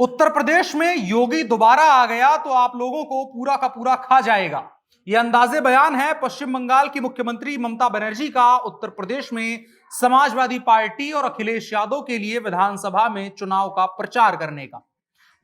उत्तर प्रदेश में योगी दोबारा आ गया तो आप लोगों को पूरा का पूरा खा जाएगा। यह अंदाजे बयान है पश्चिम बंगाल की मुख्यमंत्री ममता बनर्जी का उत्तर प्रदेश में समाजवादी पार्टी और अखिलेश यादव के लिए विधानसभा में चुनाव का प्रचार करने का।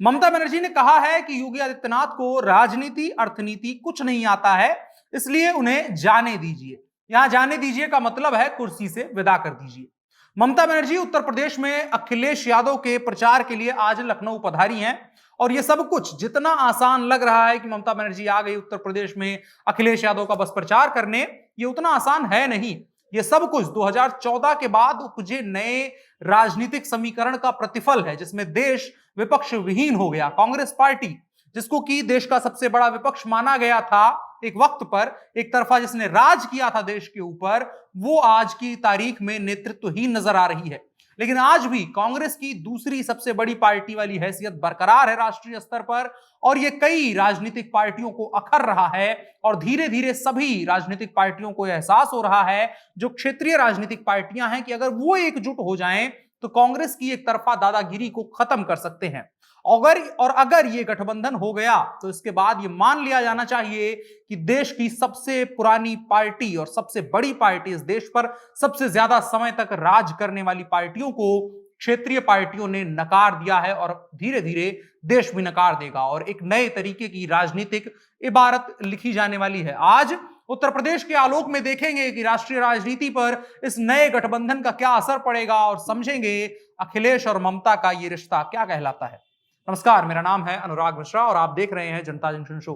ममता बनर्जी ने कहा है कि योगी आदित्यनाथ को राजनीति अर्थनीति कुछ नहीं आता है, इसलिए उन्हें जाने दीजिए। यहां जाने दीजिए का मतलब है कुर्सी से विदा कर दीजिए। ममता बनर्जी उत्तर प्रदेश में अखिलेश यादव के प्रचार के लिए आज लखनऊ पधारी हैं और यह सब कुछ जितना आसान लग रहा है कि ममता बनर्जी आ गई उत्तर प्रदेश में अखिलेश यादव का बस प्रचार करने, ये उतना आसान है नहीं। ये सब कुछ 2014 के बाद उपजे नए राजनीतिक समीकरण का प्रतिफल है, जिसमें देश विपक्ष विहीन हो गया। कांग्रेस पार्टी, जिसको कि देश का सबसे बड़ा विपक्ष माना गया था एक वक्त पर, एक तरफा जिसने राज किया था देश के ऊपर, वो आज की तारीख में नेतृत्वहीन नजर आ रही है। लेकिन आज भी कांग्रेस की दूसरी सबसे बड़ी पार्टी वाली हैसियत बरकरार है राष्ट्रीय स्तर पर, और ये कई राजनीतिक पार्टियों को अखर रहा है और धीरे धीरे सभी राजनीतिक पार्टियों को एहसास हो रहा है, जो क्षेत्रीय राजनीतिक पार्टियां हैं, कि अगर वो एकजुट हो जाएं तो कांग्रेस की एक तरफा दादागिरी को खत्म कर सकते हैं। अगर ये गठबंधन हो गया तो इसके बाद ये मान लिया जाना चाहिए कि देश की सबसे पुरानी पार्टी और सबसे बड़ी पार्टी, इस देश पर सबसे ज्यादा समय तक राज करने वाली पार्टियों को क्षेत्रीय पार्टियों ने नकार दिया है और धीरे धीरे देश भी नकार देगा और एक नए तरीके की राजनीतिक इबारत लिखी जाने वाली है। आज उत्तर प्रदेश के आलोक में देखेंगे कि राष्ट्रीय राजनीति पर इस नए गठबंधन का क्या असर पड़ेगा और समझेंगे अखिलेश और ममता का ये रिश्ता क्या कहलाता है। नमस्कार, मेरा नाम है अनुराग मिश्रा और आप देख रहे हैं जनता जंक्शन शो।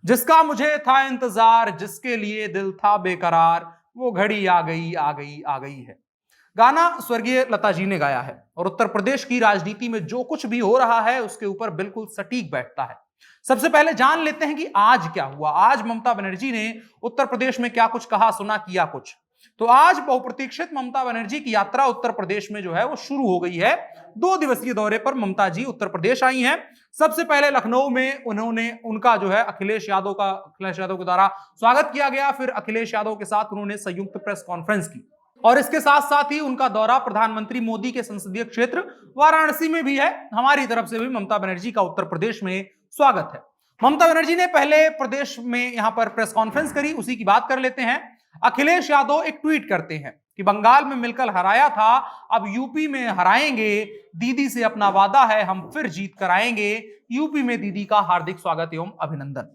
जिसका मुझे था इंतजार, जिसके लिए दिल था बेकरार, वो घड़ी आ गई आ गई आ गई है। गाना स्वर्गीय लता जी ने गाया है और उत्तर प्रदेश की राजनीति में जो कुछ भी हो रहा है उसके ऊपर बिल्कुल सटीक बैठता है। सबसे पहले जान लेते हैं कि आज क्या हुआ। आज ममता बनर्जी ने उत्तर प्रदेश में क्या कुछ कहा, सुना, किया कुछ। तो आज बहुप्रतीक्षित ममता बनर्जी की यात्रा उत्तर प्रदेश में जो है वो शुरू हो गई है। 2 दिवसीय दौरे पर ममता जी उत्तर प्रदेश आई हैं। सबसे पहले लखनऊ में उनका जो है अखिलेश यादव के द्वारा स्वागत किया गया। फिर अखिलेश यादव के साथ उन्होंने संयुक्त प्रेस कॉन्फ्रेंस की और इसके साथ साथ ही उनका दौरा प्रधानमंत्री मोदी के संसदीय क्षेत्र वाराणसी में भी है। हमारी तरफ से भी ममता बनर्जी का उत्तर प्रदेश में स्वागत है। ममता बनर्जी ने पहले प्रदेश में यहां पर प्रेस कॉन्फ्रेंस करी, उसी की बात कर लेते हैं। अखिलेश यादव एक ट्वीट करते हैं कि बंगाल में मिलकर हराया था, अब यूपी में हराएंगे, दीदी से अपना वादा है, हम फिर जीत कर आएंगे, यूपी में दीदी का हार्दिक स्वागत एवं अभिनंदन।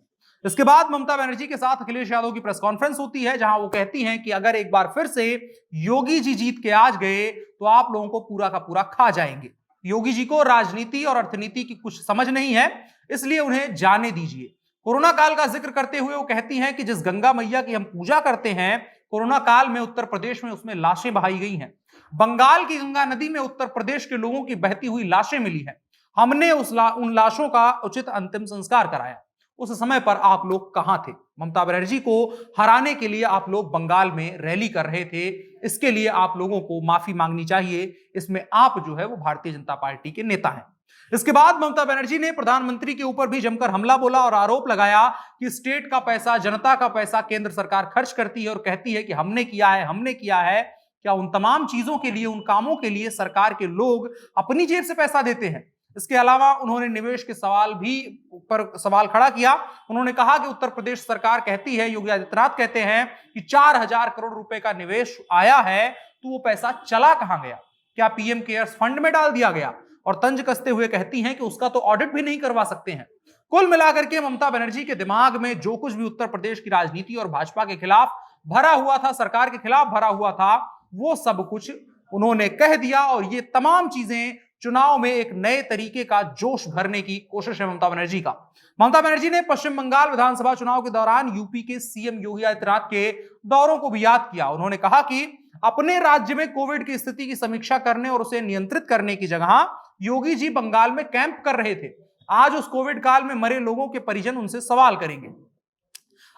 इसके बाद ममता बनर्जी के साथ अखिलेश यादव की प्रेस कॉन्फ्रेंस होती है, जहां वो कहती हैं कि अगर एक बार फिर से योगी जी जीत के आज गए तो आप लोगों को पूरा का पूरा खा जाएंगे। योगी जी को राजनीति और अर्थनीति की कुछ समझ नहीं है, इसलिए उन्हें जाने दीजिए। कोरोना काल का जिक्र करते हुए वो कहती हैं कि जिस गंगा मैया की हम पूजा करते हैं, कोरोना काल में उत्तर प्रदेश में उसमें लाशें बहाई गई हैं। बंगाल की गंगा नदी में उत्तर प्रदेश के लोगों की बहती हुई लाशें मिली हैं। हमने उन लाशों का उचित अंतिम संस्कार कराया। उस समय पर आप लोग कहां थे? ममता बनर्जी को हराने के लिए आप लोग बंगाल में रैली कर रहे थे। इसके लिए आप लोगों को माफी मांगनी चाहिए। इसमें आप जो है वो भारतीय जनता पार्टी के नेता हैं। इसके बाद ममता बनर्जी ने प्रधानमंत्री के ऊपर भी जमकर हमला बोला और आरोप लगाया कि स्टेट का पैसा, जनता का पैसा केंद्र सरकार खर्च करती है और कहती है कि हमने किया है, हमने किया है। क्या उन तमाम चीजों के लिए, उन कामों के लिए सरकार के लोग अपनी जेब से पैसा देते हैं? इसके अलावा उन्होंने निवेश के सवाल खड़ा किया। उन्होंने कहा कि उत्तर प्रदेश सरकार कहती है, योगी आदित्यनाथ कहते हैं कि 4000 करोड़ रुपए का निवेश आया है, तो वो पैसा चला कहां गया? क्या पीएम केयर्स फंड में डाल दिया गया? और तंज कसते हुए कहती हैं कि उसका तो ऑडिट भी नहीं करवा सकते हैं। कुल मिलाकर के ममता बनर्जी के दिमाग में जो कुछ भी उत्तर प्रदेश की राजनीति और भाजपा के खिलाफ भरा हुआ था, सरकार के खिलाफ भरा हुआ था, वो सब कुछ उन्होंने कह दिया और ये तमाम चीजें चुनाव में एक नए तरीके का जोश भरने की कोशिश है ममता बनर्जी का। ममता बनर्जी ने पश्चिम बंगाल विधानसभा चुनाव के दौरान यूपी के सीएम योगी आदित्यनाथ के दौरों को भी याद किया। उन्होंने कहा कि अपने राज्य में कोविड की स्थिति की समीक्षा करने और उसे नियंत्रित करने की जगह योगी जी बंगाल में कैंप कर रहे थे। आज उस कोविड काल में मरे लोगों के परिजन उनसे सवाल करेंगे,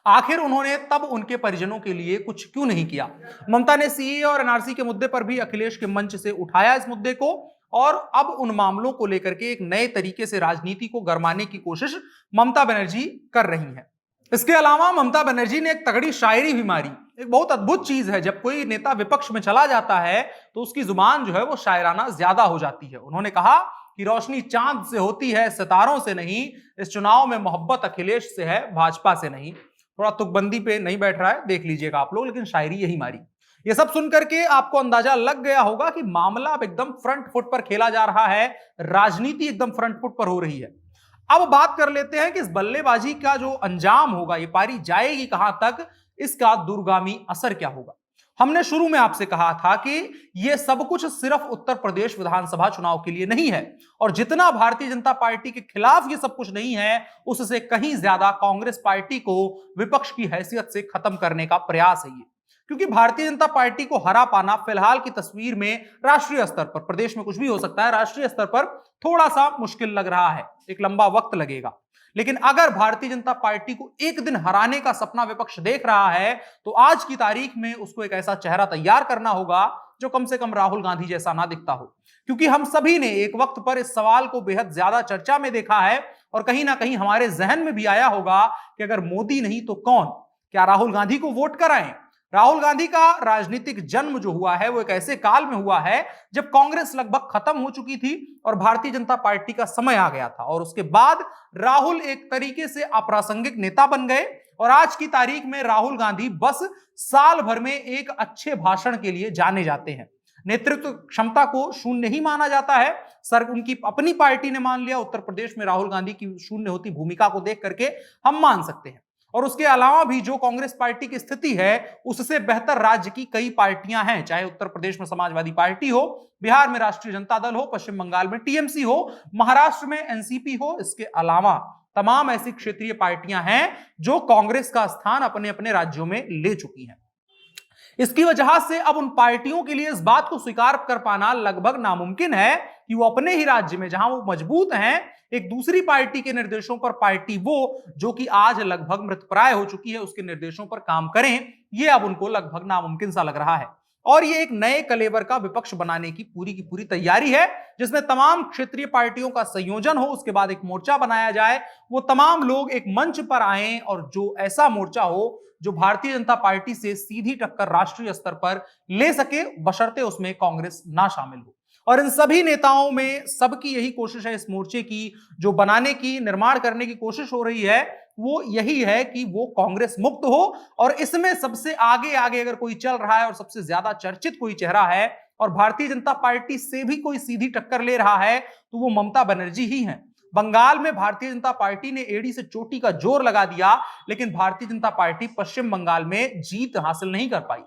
आखिर उन्होंने तब उनके परिजनों के लिए कुछ क्यों नहीं किया? ममता ने सीएए और एनआरसी के मुद्दे पर भी अखिलेश के मंच से उठाया इस मुद्दे को और अब उन मामलों को लेकर के एक नए तरीके से राजनीति को गरमाने की कोशिश ममता बनर्जी कर रही हैं। इसके अलावा ममता बनर्जी ने एक तगड़ी शायरी भी मारी। एक बहुत अद्भुत चीज है, जब कोई नेता विपक्ष में चला जाता है तो उसकी जुबान जो है वो शायराना ज्यादा हो जाती है। उन्होंने कहा कि रोशनी चांद से होती है सितारों से नहीं, इस चुनाव में मोहब्बत अखिलेश से है भाजपा से नहीं। थोड़ा तुकबंदी पे नहीं बैठ रहा है, देख लीजिएगा आप लोग, लेकिन शायरी यही मारी। ये सब सुनकर के आपको अंदाजा लग गया होगा कि मामला अब एकदम फ्रंट फुट पर खेला जा रहा है, राजनीति एकदम फ्रंट फुट पर हो रही है। अब बात कर लेते हैं कि इस बल्लेबाजी का जो अंजाम होगा, ये पारी जाएगी कहां तक, इसका दूरगामी असर क्या होगा। हमने शुरू में आपसे कहा था कि यह सब कुछ सिर्फ उत्तर प्रदेश विधानसभा चुनाव के लिए नहीं है, और जितना भारतीय जनता पार्टी के खिलाफ ये सब कुछ नहीं है, उससे कहीं ज्यादा कांग्रेस पार्टी को विपक्ष की हैसियत से खत्म करने का प्रयास है ये। क्योंकि भारतीय जनता पार्टी को हरा पाना फिलहाल की तस्वीर में राष्ट्रीय स्तर पर, प्रदेश में कुछ भी हो सकता है, राष्ट्रीय स्तर पर थोड़ा सा मुश्किल लग रहा है, एक लंबा वक्त लगेगा। लेकिन अगर भारतीय जनता पार्टी को एक दिन हराने का सपना विपक्ष देख रहा है, तो आज की तारीख में उसको एक ऐसा चेहरा तैयार करना होगा जो कम से कम राहुल गांधी जैसा ना दिखता हो। क्योंकि हम सभी ने एक वक्त पर इस सवाल को बेहद ज्यादा चर्चा में देखा है, और कहीं ना कहीं हमारे जहन में भी आया होगा कि अगर मोदी नहीं तो कौन, क्या राहुल गांधी को वोट कराएं। राहुल गांधी का राजनीतिक जन्म जो हुआ है वो एक ऐसे काल में हुआ है जब कांग्रेस लगभग खत्म हो चुकी थी और भारतीय जनता पार्टी का समय आ गया था, और उसके बाद राहुल एक तरीके से अप्रासंगिक नेता बन गए। और आज की तारीख में राहुल गांधी बस साल भर में एक अच्छे भाषण के लिए जाने जाते हैं। नेतृत्व क्षमता को शून्य ही माना जाता है, सर उनकी अपनी पार्टी ने मान लिया। उत्तर प्रदेश में राहुल गांधी की शून्य होती भूमिका को देख करके हम मान सकते हैं। और उसके अलावा भी जो कांग्रेस पार्टी की स्थिति है, उससे बेहतर राज्य की कई पार्टियां हैं, चाहे उत्तर प्रदेश में समाजवादी पार्टी हो, बिहार में राष्ट्रीय जनता दल हो, पश्चिम बंगाल में टीएमसी हो, महाराष्ट्र में एनसीपी हो। इसके अलावा तमाम ऐसी क्षेत्रीय पार्टियां हैं जो कांग्रेस का स्थान अपने अपने राज्यों में ले चुकी हैं। इसकी वजह से अब उन पार्टियों के लिए इस बात को स्वीकार कर पाना लगभग नामुमकिन है कि वो अपने ही राज्य में, जहां वो मजबूत हैं, एक दूसरी पार्टी के निर्देशों पर, पार्टी वो जो कि आज लगभग मृतप्राय हो चुकी है, उसके निर्देशों पर काम करें, ये अब उनको लगभग नामुमकिन सा लग रहा है। और ये एक नए कलेवर का विपक्ष बनाने की पूरी तैयारी है, जिसमें तमाम क्षेत्रीय पार्टियों का संयोजन हो, उसके बाद एक मोर्चा बनाया जाए, वो तमाम लोग एक मंच पर आए, और जो ऐसा मोर्चा हो जो भारतीय जनता पार्टी से सीधी टक्कर राष्ट्रीय स्तर पर ले सके, बशर्ते उसमें कांग्रेस ना शामिल हो। और इन सभी नेताओं में सबकी यही कोशिश है, इस मोर्चे की जो बनाने की, निर्माण करने की कोशिश हो रही है, वो यही है कि वो कांग्रेस मुक्त हो। और इसमें सबसे आगे अगर कोई चल रहा है और सबसे ज्यादा चर्चित कोई चेहरा है और भारतीय जनता पार्टी से भी कोई सीधी टक्कर ले रहा है, तो वो ममता बनर्जी ही है। बंगाल में भारतीय जनता पार्टी ने एड़ी से चोटी का जोर लगा दिया, लेकिन भारतीय जनता पार्टी पश्चिम बंगाल में जीत हासिल नहीं कर पाई।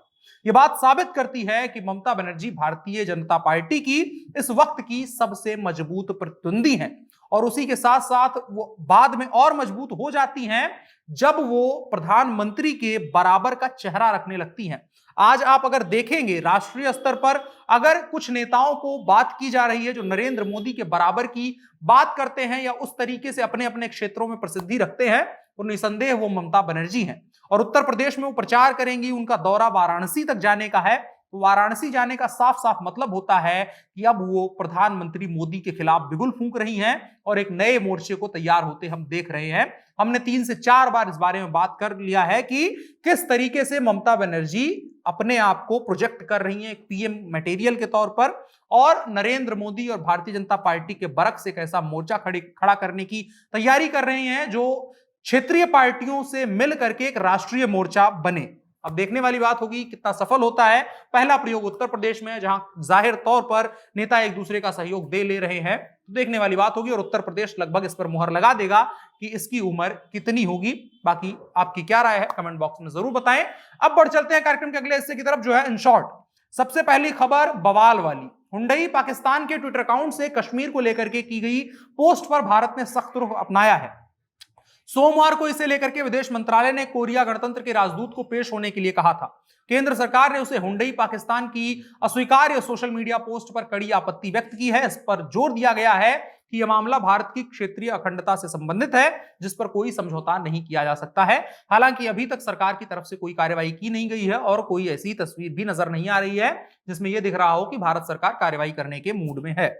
यह बात साबित करती है कि ममता बनर्जी भारतीय जनता पार्टी की इस वक्त की सबसे मजबूत प्रतिद्वंदी हैं, और उसी के साथ साथ वो बाद में और मजबूत हो जाती हैं जब वो प्रधानमंत्री के बराबर का चेहरा रखने लगती हैं। आज आप अगर देखेंगे राष्ट्रीय स्तर पर अगर कुछ नेताओं को बात की जा रही है जो नरेंद्र मोदी के बराबर की बात करते हैं या उस तरीके से अपने अपने क्षेत्रों में प्रसिद्धि रखते हैं, तो निसंदेह वो ममता बनर्जी हैं। और उत्तर प्रदेश में वो प्रचार करेंगी, उनका दौरा वाराणसी तक जाने का है। तो वाराणसी जाने का साफ साफ मतलब होता है कि अब वो प्रधानमंत्री मोदी के खिलाफ बिगुल फूंक रही हैं और एक नए मोर्चे को तैयार होते हम देख रहे हैं। हमने 3 से 4 बार इस बारे में बात कर लिया है कि किस तरीके से ममता बनर्जी अपने आप को प्रोजेक्ट कर रही हैं एक पीएम मटेरियल के तौर पर, और नरेंद्र मोदी और भारतीय जनता पार्टी के बरक से कैसा मोर्चा खड़ा करने की तैयारी कर रहे हैं जो क्षेत्रीय पार्टियों से मिल करके एक राष्ट्रीय मोर्चा बने। अब देखने वाली बात होगी कितना सफल होता है। पहला प्रयोग उत्तर प्रदेश में है, जहां जाहिर तौर पर नेता एक दूसरे का सहयोग दे ले रहे हैं, तो देखने वाली बात होगी। और उत्तर प्रदेश लगभग इस पर मुहर लगा देगा कि इसकी उम्र कितनी होगी। बाकी आपकी क्या राय है कमेंट बॉक्स में जरूर बताएं। अब बढ़ चलते हैं कार्यक्रम के अगले हिस्से की तरफ, जो है इन शॉर्ट सबसे पहली खबर बवाल वाली। हुंडई पाकिस्तान के ट्विटर अकाउंट से कश्मीर को लेकर के की गई पोस्ट पर भारत ने सख्त रुख अपनाया है। सोमवार को इसे लेकर के विदेश मंत्रालय ने कोरिया गणतंत्र के राजदूत को पेश होने के लिए कहा था। केंद्र सरकार ने उसे हुंडई पाकिस्तान की अस्वीकार्य सोशल मीडिया पोस्ट पर कड़ी आपत्ति व्यक्त की है। इस पर जोर दिया गया है कि यह मामला भारत की क्षेत्रीय अखंडता से संबंधित है, जिस पर कोई समझौता नहीं किया जा सकता है। हालांकि अभी तक सरकार की तरफ से कोई कार्रवाई की नहीं गई है और कोई ऐसी तस्वीर भी नजर नहीं आ रही है जिसमें यह दिख रहा हो कि भारत सरकार कार्रवाई करने के मूड में है।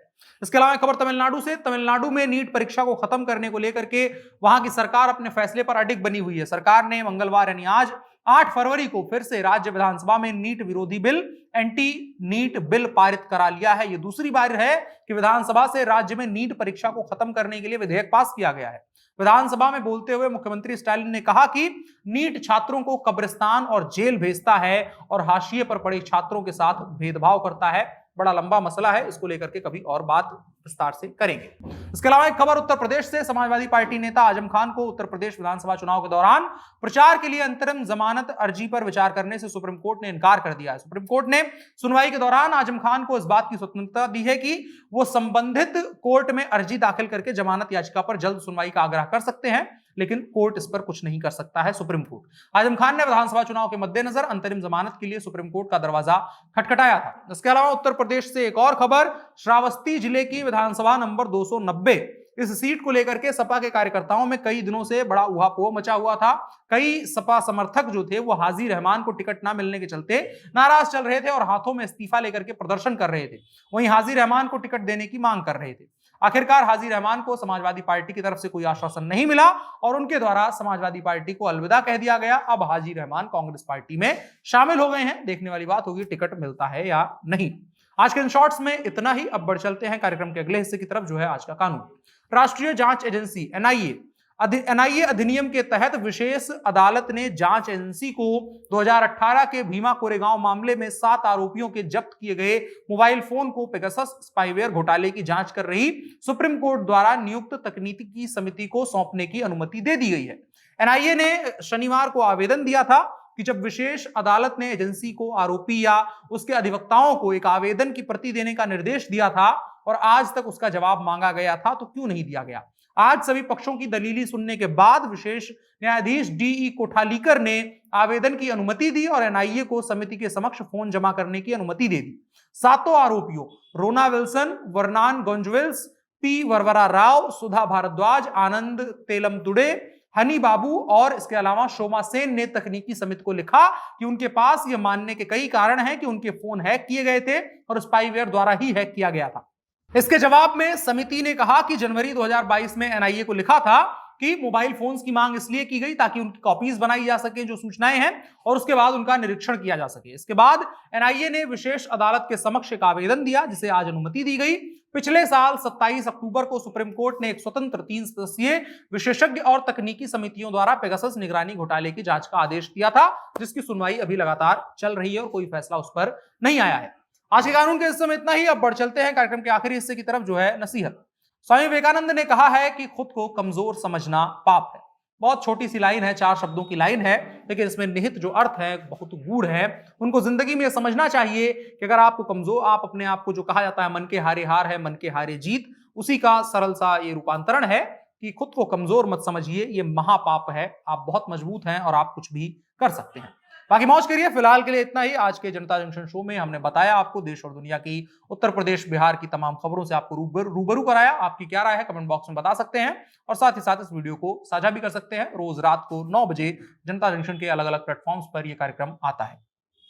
इसके अलावा खबर तमिलनाडु से। तमिलनाडु में नीट परीक्षा को खत्म करने को लेकर के वहां की सरकार अपने फैसले पर अडिग बनी हुई है। सरकार ने मंगलवार यानी आज 8 फरवरी को फिर से राज्य विधानसभा में नीट विरोधी बिल, एंटी नीट बिल पारित करा लिया है। यह दूसरी बार है कि विधानसभा से राज्य में नीट परीक्षा को खत्म करने के लिए विधेयक पास किया गया है। विधानसभा में बोलते हुए मुख्यमंत्री स्टालिन ने कहा कि नीट छात्रों को कब्रिस्तान और जेल भेजता है और हाशिए पर पड़े छात्रों के साथ भेदभाव करता है। बड़ा लंबा मसला है, इसको लेकर के कभी और बात विस्तार से करेंगे। इसके अलावा एक खबर उत्तर प्रदेश से, समाजवादी पार्टी नेता आजम खान को उत्तर प्रदेश विधानसभा चुनाव के दौरान प्रचार के लिए अंतरिम जमानत अर्जी पर विचार करने से सुप्रीम कोर्ट ने इनकार कर दिया है। सुप्रीम कोर्ट ने सुनवाई के दौरान आजम खान को इस बात की स्वतंत्रता दी है कि वो संबंधित कोर्ट में अर्जी दाखिल करके जमानत याचिका पर जल्द सुनवाई का आग्रह कर सकते हैं, लेकिन कोर्ट इस पर कुछ नहीं कर सकता है, सुप्रीम कोर्ट। आजम खान ने विधानसभा चुनाव के मद्देनजर अंतरिम जमानत के लिए सुप्रीम कोर्ट का दरवाजा खटखटाया था। इसके अलावा उत्तर प्रदेश से एक और खबर, श्रावस्ती जिले की विधानसभा नंबर 290 इस सीट को लेकर के सपा के कार्यकर्ताओं में कई दिनों से बड़ा उहापोह मचा हुआ था। कई सपा समर्थक जो थे वो हाजी रहमान को टिकट ना मिलने के चलते नाराज चल रहे थे और हाथों में इस्तीफा लेकर के प्रदर्शन कर रहे थे। वहीं हाजी रहमान को टिकट देने की मांग कर रहे थे। आखिरकार हाजी रहमान को समाजवादी पार्टी की तरफ से कोई आश्वासन नहीं मिला और उनके द्वारा समाजवादी पार्टी को अलविदा कह दिया गया। अब हाजी रहमान कांग्रेस पार्टी में शामिल हो गए हैं। देखने वाली बात होगी टिकट मिलता है या नहीं। आज के इन शॉर्ट्स में इतना ही। अब बढ़ चलते हैं कार्यक्रम के अगले हिस्से की तरफ, जो है आज का कानून। राष्ट्रीय जांच एजेंसी एनआईए अधिनियम के तहत विशेष अदालत ने जांच एजेंसी को 2018 के भीमा कोरेगांव मामले में 7 आरोपियों के जब्त किए गए मोबाइल फोन को पेगासस स्पाईवेयर घोटाले की जांच कर रही सुप्रीम कोर्ट द्वारा नियुक्त तकनीकी समिति को सौंपने की अनुमति दे दी गई है। एनआईए ने शनिवार को आवेदन दिया था कि जब विशेष अदालत ने एजेंसी को आरोपी या उसके अधिवक्ताओं को एक आवेदन की प्रति देने का निर्देश दिया था और आज तक उसका जवाब मांगा गया था, तो क्यों नहीं दिया गया। आज सभी पक्षों की दलीली सुनने के बाद विशेष न्यायाधीश डीई कोठालीकर ने आवेदन की अनुमति दी और एनआईए को समिति के समक्ष फोन जमा करने की अनुमति दे दी। 7 आरोपियों रोना विल्सन, वर्नान गोंजवेल्स, पी वरवरा राव, सुधा भारद्वाज, आनंद तेलमतुडे, हनी बाबू और इसके अलावा शोमा सेन ने तकनीकी समिति को लिखा कि उनके पास यह मानने के कई कारण हैं कि उनके फोन हैक किए गए थे और स्पाईवेयर द्वारा ही हैक किया गया था। इसके जवाब में समिति ने कहा कि जनवरी 2022 में एनआईए को लिखा था कि मोबाइल फोन्स की मांग इसलिए की गई ताकि उनकी कॉपीज बनाई जा सके जो सूचनाएं हैं और उसके बाद उनका निरीक्षण किया जा सके। इसके बाद एनआईए ने विशेष अदालत के समक्ष एक आवेदन दिया जिसे आज अनुमति दी गई। पिछले साल 27 अक्टूबर को सुप्रीम कोर्ट ने एक स्वतंत्र 3 सदस्यीय विशेषज्ञ और तकनीकी समितियों द्वारा पेगासस निगरानी घोटाले की जांच का आदेश दिया था, जिसकी सुनवाई अभी लगातार चल रही है और कोई फैसला उस पर नहीं आया है। आज के कानून के हिस्से में इतना ही। अब बढ़ चलते हैं कार्यक्रम के आखिरी हिस्से की तरफ, जो है नसीहत। स्वामी विवेकानंद ने कहा है कि खुद को कमजोर समझना पाप है। बहुत छोटी सी लाइन है, 4 शब्दों की लाइन है, लेकिन इसमें निहित जो अर्थ है बहुत गूढ़ है। उनको जिंदगी में समझना चाहिए कि अगर आपको कमजोर, आप अपने आप को, जो कहा जाता है मन के हारे हार है, मन के हारे जीत, उसी का सरल सा ये रूपांतरण है कि खुद को कमजोर मत समझिए, ये महापाप है। आप बहुत मजबूत हैं और आप कुछ भी कर सकते हैं। बाकी मौज करिए। फिलहाल के लिए इतना ही। आज के जनता जंक्शन शो में हमने बताया आपको देश और दुनिया की, उत्तर प्रदेश बिहार की तमाम खबरों से आपको रूबरू कराया। आपकी क्या राय है कमेंट बॉक्स में बता सकते हैं और साथ ही साथ इस वीडियो को साझा भी कर सकते हैं। रोज रात को 9 बजे जनता जंक्शन के अलग अलग प्लेटफॉर्म्स पर यह कार्यक्रम आता है।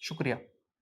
शुक्रिया।